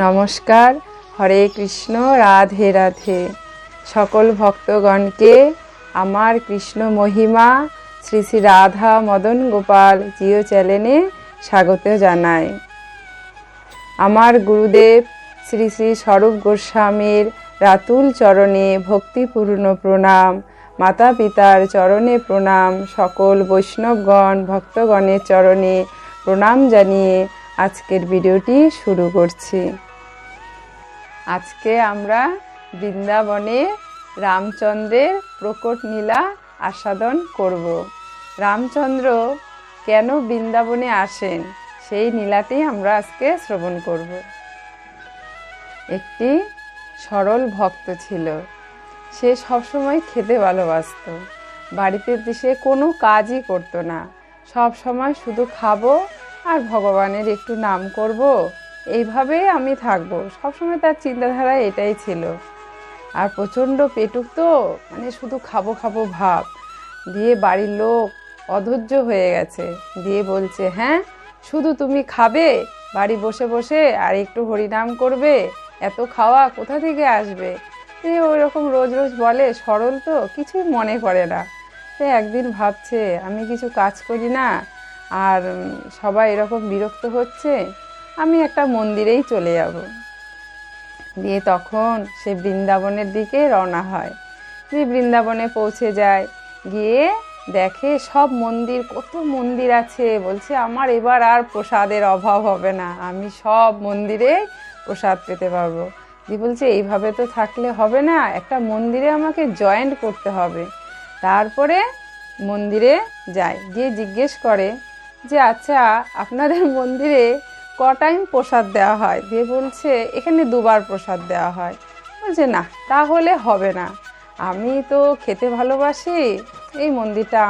নমস্কার, হরে কৃষ্ণ, রাধে রাধে। সকল ভক্তগণকে আমার কৃষ্ণ মহিমা শ্রী শ্রী রাধা মদন গোপাল জিও চ্যানেলে স্বাগত জানাই। আমার গুরুদেব শ্রী শ্রী স্বরূপ গোস্বামীর রাতুল চরণে ভক্তিপূর্ণ প্রণাম, মাতা পিতার চরণে প্রণাম, সকল বৈষ্ণবগণ ভক্তগণের চরণে প্রণাম জানিয়ে আজকের ভিডিওটি শুরু করছি। আজকে আমরা বৃন্দাবনে রামচন্দ্রের প্রকট লীলা আস্বাদন করব। রামচন্দ্র কেন বৃন্দাবনে আসেন সেই লীলাটি আমরা আজকে শ্রবণ করব। একটি সরল ভক্ত ছিল, সে সবসময় খেতে ভালোবাসত। বাড়িতে সে কোনো কাজই করতো না, সব সময় শুধু খাবো আর ভগবানের একটু নাম করব, এইভাবেই আমি থাকবো। সবসময় তার চিন্তাধারা এটাই ছিল। আর প্রচণ্ড পেটুক তো, মানে শুধু খাবো খাবো ভাব। দিয়ে বাড়ির লোক অধৈর্য হয়ে গেছে, দিয়ে বলছে, হ্যাঁ শুধু তুমি খাবে বাড়ি বসে বসে আর একটু হরিনাম করবে, এত খাওয়া কোথা থেকে আসবে? ওই রকম রোজ রোজ বলে, সরল তো কিছুই মনে করে না। সে একদিন ভাবছে, আমি কিছু কাজ করি না আর সবাই এরকম বিরক্ত হচ্ছে, আমি একটা মন্দিরেই চলে যাব। দিয়ে তখন সে বৃন্দাবনের দিকে রওনা হয়। দিয়ে বৃন্দাবনে পৌঁছে যায়, গিয়ে দেখে সব মন্দির, কত মন্দির আছে। বলছে, আমার এবার আর প্রসাদের অভাব হবে না, আমি সব মন্দিরে প্রসাদ পেতে পারবো। দিয়ে বলছে, এইভাবে তো থাকলে হবে না, একটা মন্দিরে আমাকে জয়েন্ট করতে হবে। তারপরে মন্দিরে যায়, গিয়ে জিজ্ঞেস করে যে, আচ্ছা আপনাদের মন্দিরে ক টাইম প্রসাদ দেওয়া হয়? দিয়ে বলছে, এখানে 2 বার প্রসাদ দেওয়া হয়। বলছে, না তাহলে হবে না, আমি তো খেতে ভালোবাসি, এই মন্দিরটা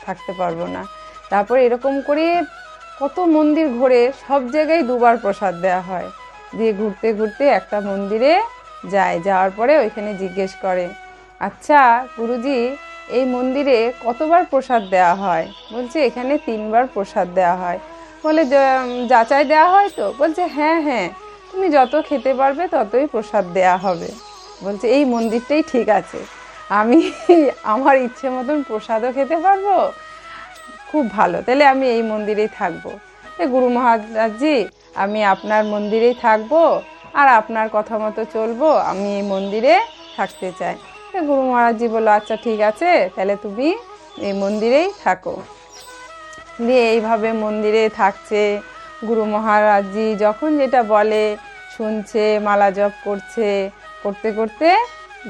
থাকতে পারবো না। তারপর এরকম করে কত মন্দির ঘুরে সব জায়গায় 2 বার প্রসাদ দেওয়া হয়। দিয়ে ঘুরতে ঘুরতে একটা মন্দিরে যায়, যাওয়ার পরে ওইখানে জিজ্ঞেস করে, আচ্ছা গুরুজি এই মন্দিরে কতবার প্রসাদ দেওয়া হয়? বলছে, এখানে 3 বার প্রসাদ দেওয়া হয়। বলে, যাচাই দেওয়া হয় তো? বলছে, হ্যাঁ হ্যাঁ, তুমি যত খেতে পারবে ততই প্রসাদ দেওয়া হবে। বলছে, এই মন্দিরটাই ঠিক আছে, আমি আমার ইচ্ছে মতন প্রসাদও খেতে পারবো, খুব ভালো, তাহলে আমি এই মন্দিরেই থাকবো। গুরু মহারাজজি, আমি আপনার মন্দিরেই থাকবো আর আপনার কথা মতো চলবো, আমি এই মন্দিরে থাকতে চাই। গুরু মহারাজজি বললো, আচ্ছা ঠিক আছে, তাহলে তুমি এই মন্দিরেই থাকো। দিয়ে এইভাবে মন্দিরে থাকছে। গুরু মহারাজজি যখন যেটা বলে শুনছে, মালা জপ করছে, করতে করতে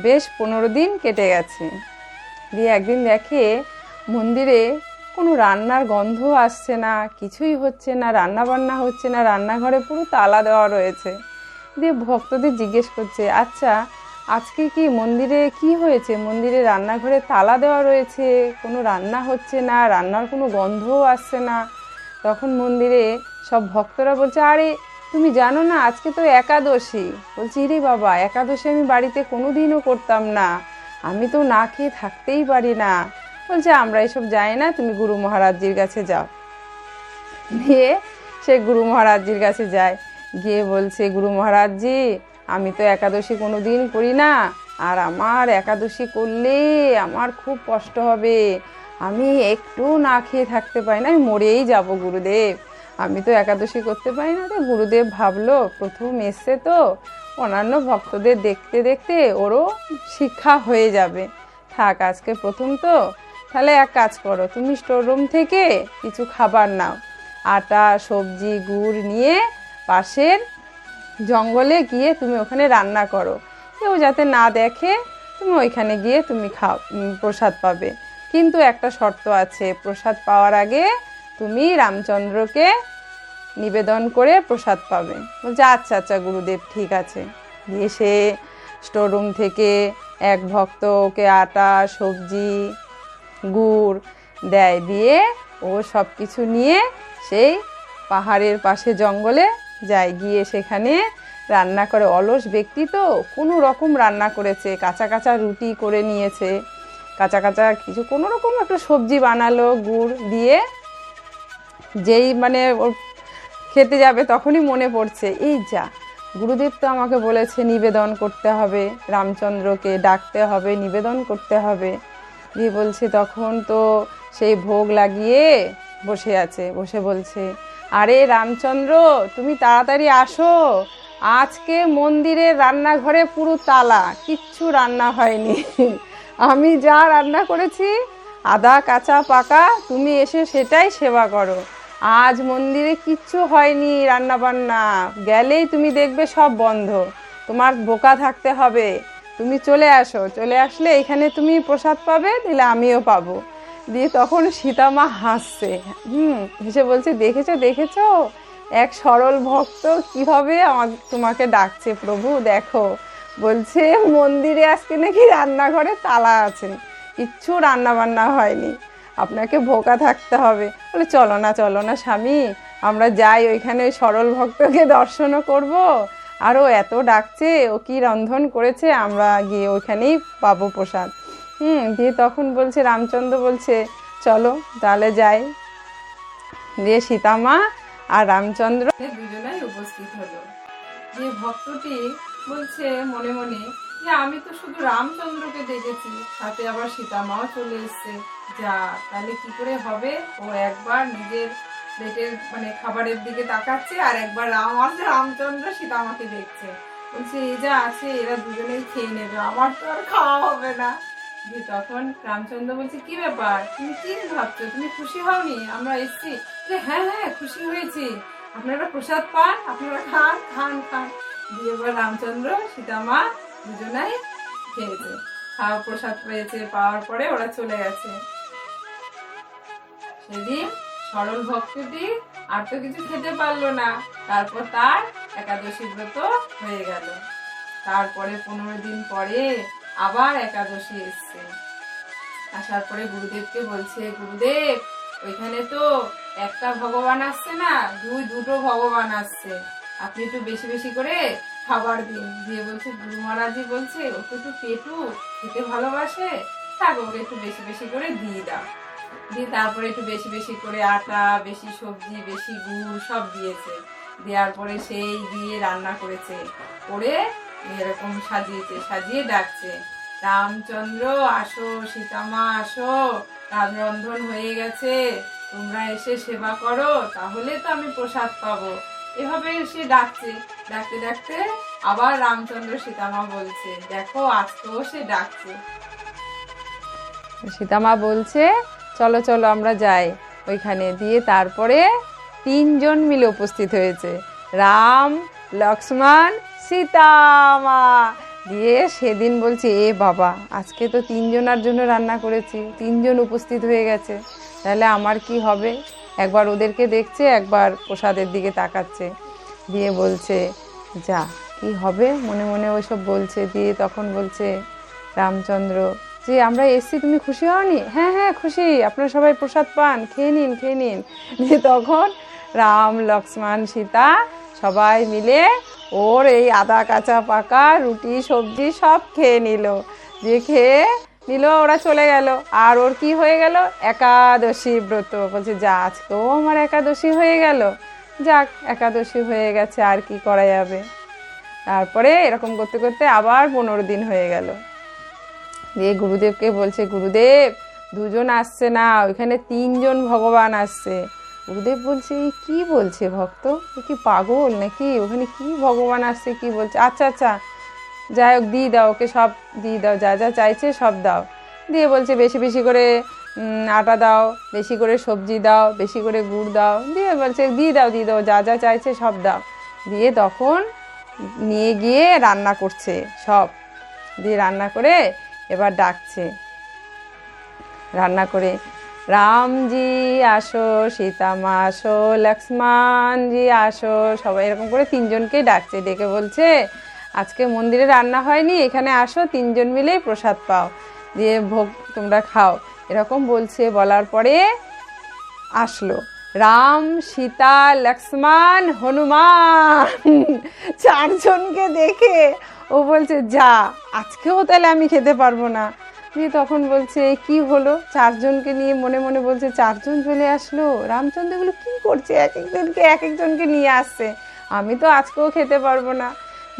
বেশ 15 দিন কেটে গেছে। দিয়ে একদিন দেখে মন্দিরে কোনো রান্নার গন্ধ আসছে না, কিছুই হচ্ছে না, রান্না বান্না হচ্ছে না, রান্নাঘরে পুরো তালা দেওয়া রয়েছে। দিয়ে ভক্তদের জিজ্ঞেস করছে, আচ্ছা আজকে কি মন্দিরে কি হয়েছে? মন্দিরে রান্নাঘরে তালা দেওয়া রয়েছে, কোনো রান্না হচ্ছে না, রান্নার কোনো গন্ধও আসছে না। তখন মন্দিরে সব ভক্তরা বলছে, আরে তুমি জানো না আজকে তো একাদশী। বলছি, রে বাবা, একাদশী আমি বাড়িতে কোনো দিনও করতাম না, আমি তো না খেয়ে থাকতেই পারি না। বলছে, আমরা এসব যাই না, তুমি গুরু মহারাজজির কাছে যাও। দিয়ে সে গুরু মহারাজজির কাছে যায়, গিয়ে বলছে, গুরু মহারাজজি আমি তো একাদশী কোনো দিন করি না, আর আমার একাদশী করলে আমার খুব কষ্ট হবে, আমি একটু না খেয়ে থাকতে পারি না, আমি মরেই যাব গুরুদেব, আমি তো একাদশী করতে পারি না। গুরুদেব ভাবলো, প্রথম এসছে তো, অন্যান্য ভক্তদের দেখতে দেখতে ওরও শিক্ষা হয়ে যাবে, থাক আজকে প্রথম তো, তাহলে এক কাজ করো, তুমি স্টোর রুম থেকে কিছু খাবার নাও, আটা সবজি গুড় নিয়ে পাশের জঙ্গলে গিয়ে তুমি ওখানে রান্না করো, কেউ যাতে না দেখে, তুমি ওইখানে গিয়ে তুমি প্রসাদ পাবে। কিন্তু একটা শর্ত আছে, প্রসাদ পাওয়ার আগে তুমি রামচন্দ্রকে নিবেদন করে প্রসাদ পাবে। বলছে, আচ্ছা আচ্ছা গুরুদেব ঠিক আছে। দিয়ে সে স্টোর রুম থেকে এক ভক্ত ওকে আটা সবজি গুড় দেয়, দিয়ে ও সব কিছু নিয়ে সেই পাহাড়ের পাশে জঙ্গলে যায়, গিয়ে সেখানে রান্না করে। অলস ব্যক্তি তো, কোনো রকম রান্না করেছে, কাঁচা কাঁচা রুটি করে নিয়েছে, কাঁচা কাঁচা কিছু কোনো রকম একটা সবজি বানালো গুড় দিয়ে, যেই মানে ওর খেতে যাবে তখনই মনে পড়ছে, এই যা গুরুদেব তো আমাকে বলেছে নিবেদন করতে হবে, রামচন্দ্রকে ডাকতে হবে, নিবেদন করতে হবে। দিয়ে বলছে তখন তো সেই ভোগ লাগিয়ে বসে আছে, বসে বলছে, আরে রামচন্দ্র তুমি তাড়াতাড়ি আসো, আজকে মন্দিরের রান্নাঘরে পুরো তালা, কিচ্ছু রান্না হয়নি। আমি যা রান্না করেছি আদা কাঁচা পাকা, তুমি এসে সেটাই সেবা করো। আজ মন্দিরে কিচ্ছু হয়নি রান্না বান্না, গেলেই তুমি দেখবে সব বন্ধ, তোমার বোকা থাকতে হবে, তুমি চলে আসো, চলে আসলে এখানে তুমি প্রসাদ পাবে, দিলে আমিও পাবো। দিয়ে তখন সীতামা হাসছে, হেসে বলছে, দেখেছো দেখেছো এক সরল ভক্ত কিভাবে তোমাকে ডাকছে প্রভু, দেখো বলছে মন্দিরে আজকে নাকি রান্নাঘরে তালা আছে, কিচ্ছু রান্না বান্না হয়নি, আপনাকে ভোকা থাকতে হবে। বলে চলো না স্বামী, আমরা যাই ওইখানে ওই সরল ভক্তকে দর্শনও করব, আরও এত ডাকছে, ও কি রন্ধন করেছে, আমরা গিয়ে ওইখানেই পাবো প্রসাদ। দিয়ে তখন বলছে রামচন্দ্র বলছে চলো তাহলে যাই। দিয়ে সীতামা আর রামচন্দ্র দুজনাই উপস্থিত হলো। যে ভক্তটি বলছে মনে মনে যে আমি তো শুধু রামচন্দ্রকে দেখেছি, সাথে আবার সীতামাও চলে এসছে, যা তাহলে কি করে হবে। ও একবার নিজের প্লেটের মানে খাবারের দিকে তাকাচ্ছে, আর একবার রামচন্দ্র সীতামাকে দেখছে, বলছে এই যা আছে এরা দুজনেই খেয়ে নেবে, আমার তো আর খাওয়া হবে না। যে তখন রামচন্দ্র বলছে কি ব্যাপার, তুমি কি ভাবছো, তুমি খুশি হওনি আমরা এসছি? হ্যাঁ হ্যাঁ খুশি হয়েছি, আপনারা প্রসাদ পান, আপনারা খান খান খান। দিয়ে এবার রামচন্দ্র সীতামা দুজনাই খেয়েছে, খাওয়া প্রসাদ পেয়েছে, পাওয়ার পরে ওরা চলে গেছে। সেদিন সরল ভক্তটি আর তো কিছু খেতে পারলো না, তারপর তার একাদশী ব্রত হয়ে গেল। তারপরে 15 দিন পরে আবার একাদশী এসছে, আসার পরে গুরুদেবকে বলছে, গুরুদেব ওইখানে তো একটা ভগবান আসছে না, দুটো ভগবান আসছে, আপনি একটু বেশি বেশি করে খাবার দিন। দিয়ে বলছে গুরু মহারাজই বলছে ও তো একটু পেটু, খেতে ভালোবাসে, থাক ওকে একটু বেশি বেশি করে দিয়ে দাও। দিয়ে তারপরে একটু বেশি বেশি করে আটা, বেশি সবজি, বেশি গুড় সব দিয়েছে। দেওয়ার পরে সেই দিয়ে রান্না করেছে, করে এরকম সাজিয়েছে, সাজিয়ে ডাকছে, রামচন্দ্র আসো, সীতামা আসো, রামরন্ধন হয়ে গেছে, তোমরা এসে সেবা করো, তাহলে তো আমি প্রসাদ পাবো। এভাবে সে ডাকছে, ডাকতে ডাকতে আবার রামচন্দ্র সীতামা বলছে, দেখো আজকেও সে ডাকছে। সীতামা বলছে চলো চলো আমরা যাই ওইখানে। দিয়ে তারপরে 3 জন মিলে উপস্থিত হয়েছে, রাম, লক্ষ্মণ, সীতামা। দিয়ে সেদিন বলছে এ বাবা, আজকে তো 3 জনের জন্য রান্না করেছি, 3 জন উপস্থিত হয়ে গেছে, তাহলে আমার কি হবে। একবার ওদেরকে দেখছে, একবার প্রসাদের দিকে তাকাচ্ছে। দিয়ে বলছে যা কি হবে, মনে মনে ওইসব বলছে। দিয়ে তখন বলছে রামচন্দ্র যে আমরা এসছি, তুমি খুশি হওনি? হ্যাঁ হ্যাঁ খুশি, আপনারা সবাই প্রসাদ পান, খেয়ে নিন খেয়ে নিন। দিয়ে তখন রাম, লক্ষ্মণ, সীতা সবাই মিলে ওর এই আদা কাঁচা পাকা রুটি সবজি সব খেয়ে নিল। দিয়ে খেয়ে নিল, ওরা চলে গেল। আর ওর কি হয়ে গেল, একাদশী ব্রত। বলছে যা আজকেও আমার একাদশী হয়ে গেল, যাক একাদশী হয়ে গেছে, আর কি করা যাবে। তারপরে এরকম করতে করতে আবার 15 দিন হয়ে গেল। দিয়ে গুরুদেবকে বলছে, গুরুদেব 2 জন আসছে না, ওইখানে 3 জন ভগবান আসছে। গুরুদেব বলছে এই কি বলছে ভক্ত, এ কি পাগল নাকি, ওখানে কি ভগবান আসছে কি বলছে, আচ্ছা আচ্ছা যাই হোক দিয়ে দাও, ওকে সব দিয়ে দাও, যা যা চাইছে সব দাও। দিয়ে বলছে বেশি বেশি করে আটা দাও, বেশি করে সবজি দাও, বেশি করে গুড় দাও। দিয়ে বলছে দিয়ে দাও যা যা চাইছে সব দাও। দিয়ে তখন নিয়ে গিয়ে রান্না করছে সব, দিয়ে রান্না করে এবার ডাকছে, রান্না করে রামজি আসো, সীতামা আসো, লক্ষ্মণজি আসো, সবাই এরকম করে 3 জনকেই ডাকছে। ডেকে বলছে আজকে মন্দিরে রান্না হয়নি, এখানে আসো, 3 জন মিলেই প্রসাদ পাও, দিয়ে ভোগ তোমরা খাও, এরকম বলছে। বলার পরে আসলো রাম, সীতা, লক্ষ্মণ, হনুমান, 4 জনকে দেখে ও বলছে যা আজকেও তাহলে আমি খেতে পারবো না, দিয়ে তখন বলছে কি হলো, চারজনকে নিয়ে মনে মনে বলছে চারজন চলে আসলো, রামচন্দ্র এগুলো কী করছে, এক একজনকে নিয়ে আসছে, আমি তো আজকেও খেতে পারবো না।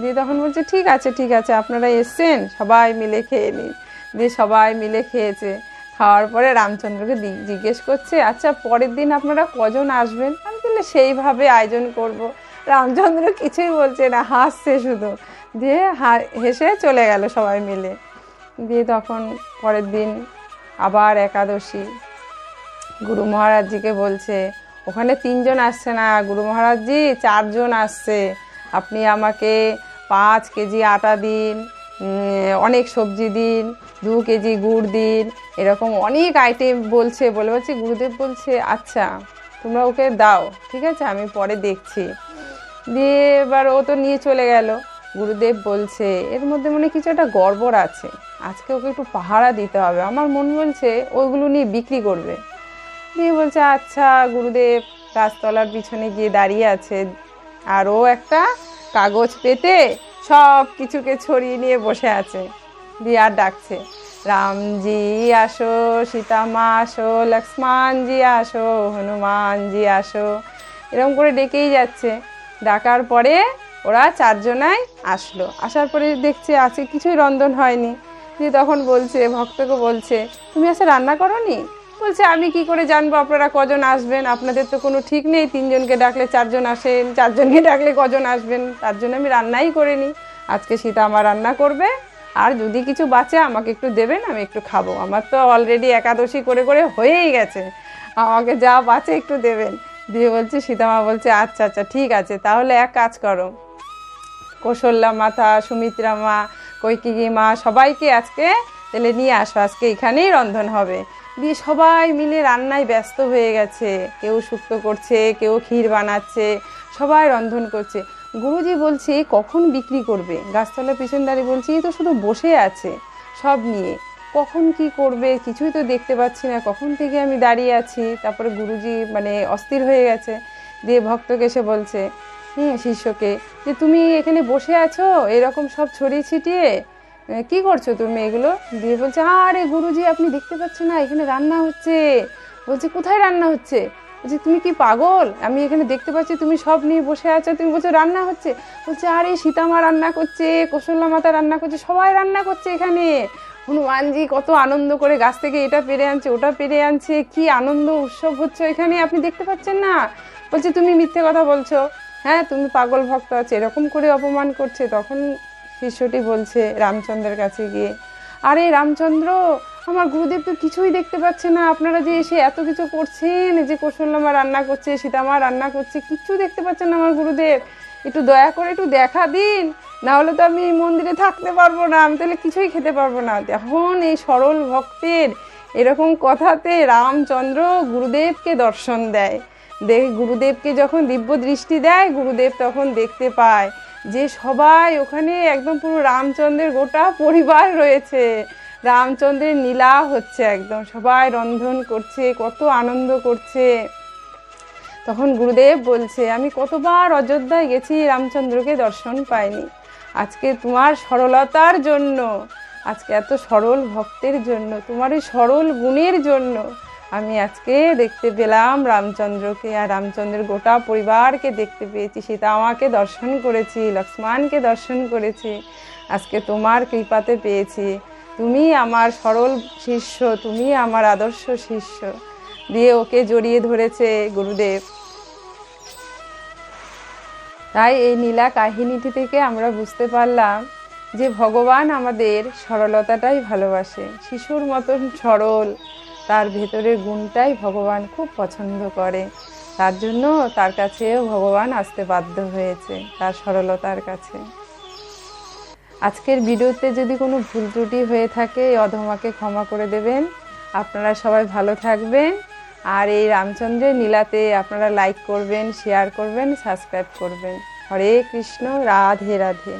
দিয়ে তখন বলছে ঠিক আছে ঠিক আছে, আপনারা এসছেন সবাই মিলে খেয়ে নিন। দিয়ে সবাই মিলে খেয়েছে। খাওয়ার পরে রামচন্দ্রকে জিজ্ঞেস করছে আচ্ছা পরের দিন আপনারা কজন আসবেন, আমি তাহলে সেইভাবে আয়োজন করব। রামচন্দ্র কিছুই বলছে না, হাসছে শুধু, দিয়ে হেসে চলে গেল সবাই মিলে। দিয়ে তখন পরের দিন আবার একাদশী, গুরু মহারাজজিকে বলছে ওখানে 3 জন আসছে না, গুরু মহারাজজি 4 জন আসছে, আপনি আমাকে 5 কেজি আটা দিন, অনেক সবজি দিন, 2 কেজি গুড় দিন, এরকম অনেক আইটেম বলছে। বলছে গুরুদেব বলছে আচ্ছা তোমরা ওকে দাও, ঠিক আছে আমি পরে দেখছি। দিয়ে এবার ও তো নিয়ে চলে গেল। গুরুদেব বলছে এর মধ্যে মনে কিছু একটা গড়বড় আছে, আজকে ওকে একটু পাহারা দিতে হবে, আমার মন বলছে ওইগুলো নিয়ে বিক্রি করবে। দিয়ে বলছে আচ্ছা। গুরুদেব গাছতলার পিছনে গিয়ে দাঁড়িয়ে আছে, আর ও একটা কাগজ পেতে সব কিছুকে ছড়িয়ে নিয়ে বসে আছে। দিয়ে আর ডাকছে রামজি আসো, সীতামা আসো, লক্ষ্মণজি আসো, হনুমানজি আসো, এরকম করে ডেকেই যাচ্ছে। ডাকার পরে ওরা 4 জনাই আসলো। আসার পরে দেখছে আছে কিছুই রন্ধন হয়নি। দিয়ে তখন বলছে ভক্তকে বলছে তুমি আজকে রান্না করোনি? বলছে আমি কি করে জানবো আপনারা কজন আসবেন, আপনাদের তো কোনো ঠিক নেই, 3 জনকে ডাকলে 4 জন আসেন, 4 জনকে ডাকলে কজন আসবেন, তার জন্য আমি রান্নাই করিনি। আজকে সীতা আমার রান্না করবে, আর যদি কিছু বাঁচে আমাকে একটু দেবেন, আমি একটু খাবো, আমার তো অলরেডি একাদশী করে করে হয়েই গেছে, আমাকে যা বাঁচে একটু দেবেন। দিয়ে বলছে সীতামা বলছে আচ্ছা আচ্ছা ঠিক আছে, তাহলে এক কাজ করো, কৌশল্যা মাতা, সুমিত্রা মা, কৈকেয়ী মা সবাইকে আজকে তাহলে নিয়ে আসো, আজকে এখানেই রন্ধন হবে। দিয়ে সবাই মিলে রান্নায় ব্যস্ত হয়ে গেছে, কেউ শুক্তো করছে, কেউ ক্ষীর বানাচ্ছে, সবাই রন্ধন করছে। গুরুজি বলছে কখন বিক্রি করবে, গাছতলার পিছন দাঁড়িয়ে বলছে এই তো শুধু বসে আছে সব নিয়ে, কখন কি করবে কিছুই তো দেখতে পাচ্ছি না, কখন থেকে আমি দাঁড়িয়ে আছি। তারপরে গুরুজি মানে অস্থির হয়ে গেছে। দিয়ে ভক্তকে এসে বলছে শিষ্যকে যে তুমি এখানে বসে আছো এরকম সব ছড়িয়ে ছিটিয়ে, কি করছো তুমি এগুলো? দিয়ে বলছে আরে গুরুজি আপনি দেখতে পাচ্ছেন না এখানে রান্না হচ্ছে। বলছে কোথায় রান্না হচ্ছে? বলছে তুমি কি পাগল, আমি এখানে দেখতে পাচ্ছি তুমি সব নিয়ে বসে আছো, তুমি বলছো রান্না হচ্ছে। বলছে আরে সীতামা রান্না করছে, কৌশল্যা মাতা রান্না করছে, সবাই রান্না করছে এখানে, হনুমানজি কত আনন্দ করে গাছ থেকে এটা পেরে আনছে ওটা পেরে আনছে, কি আনন্দ উৎসব হচ্ছে এখানে, আপনি দেখতে পাচ্ছেন না? বলছে তুমি মিথ্যে কথা বলছো, হ্যাঁ তুমি পাগল ভক্ত আছে, এরকম করে অপমান করছে। তখন শিষ্যটি বলছে রামচন্দ্রের কাছে গিয়ে আরে রামচন্দ্র, আমার গুরুদেব তো কিছুই দেখতে পাচ্ছে না, আপনারা যে এসে এত কিছু করছেন, যে কৌশল্যা রান্না করছে, সীতামা রান্না করছে, কিচ্ছু দেখতে পাচ্ছেন না আমার গুরুদেব, একটু দয়া করে একটু দেখা দিন, না হলে তো আমি এই মন্দিরে থাকতে পারবো না, আমি তাহলে কিছুই খেতে পারবো না। তখন এই সরল ভক্তের এরকম কথাতে রামচন্দ্র গুরুদেবকে দর্শন দেয়। গুরুদেবকে যখন দিব্য দৃষ্টি দেয়, গুরুদেব তখন দেখতে পায় যে সবাই ওখানে একদম পুরো রামচন্দ্রের গোটা পরিবার রয়েছে, রামচন্দ্রের লীলা হচ্ছে, একদম সবাই রন্ধন করছে, কত আনন্দ করছে। তখন গুরুদেব বলছে আমি কতবার অযোধ্যায় গেছি, রামচন্দ্রকে দর্শন পাইনি, আজকে তোমার সরলতার জন্য, আজকে এত সরল ভক্তের জন্য, তোমার এই সরল গুণের জন্য আমি আজকে দেখতে পেলাম রামচন্দ্রকে, আর রামচন্দ্রের গোটা পরিবারকে দেখতে পেয়েছি, সীতা আমাকে দর্শন করেছি, লক্ষ্মণকে দর্শন করেছি, আজকে তোমার কৃপাতে পেয়েছি, তুমি আমার সরল শিষ্য, তুমি আমার আদর্শ শিষ্য। দিয়ে ওকে জড়িয়ে ধরেছে গুরুদেব। তাই এই নীলা কাহিনীটি থেকে আমরা বুঝতে পারলাম যে ভগবান আমাদের সরলতাটাই ভালোবাসে, শিশুর মতন সরল, তার ভেতরের গুণটাই ভগবান খুব পছন্দ করে, তার জন্য তার কাছেও ভগবান আসতে বাধ্য হয়েছে, তার সরলতার কাছে। আজকের ভিডিওতে যদি কোনো ভুল ত্রুটি হয়ে থাকে অধমাকে ক্ষমা করে দেবেন। আপনারা সবাই ভালো থাকবেন, আর এই রামচন্দ্রের লীলাতে আপনারা লাইক করবেন, শেয়ার করবেন, সাবস্ক্রাইব করবেন। হরে কৃষ্ণ, রাধে রাধে।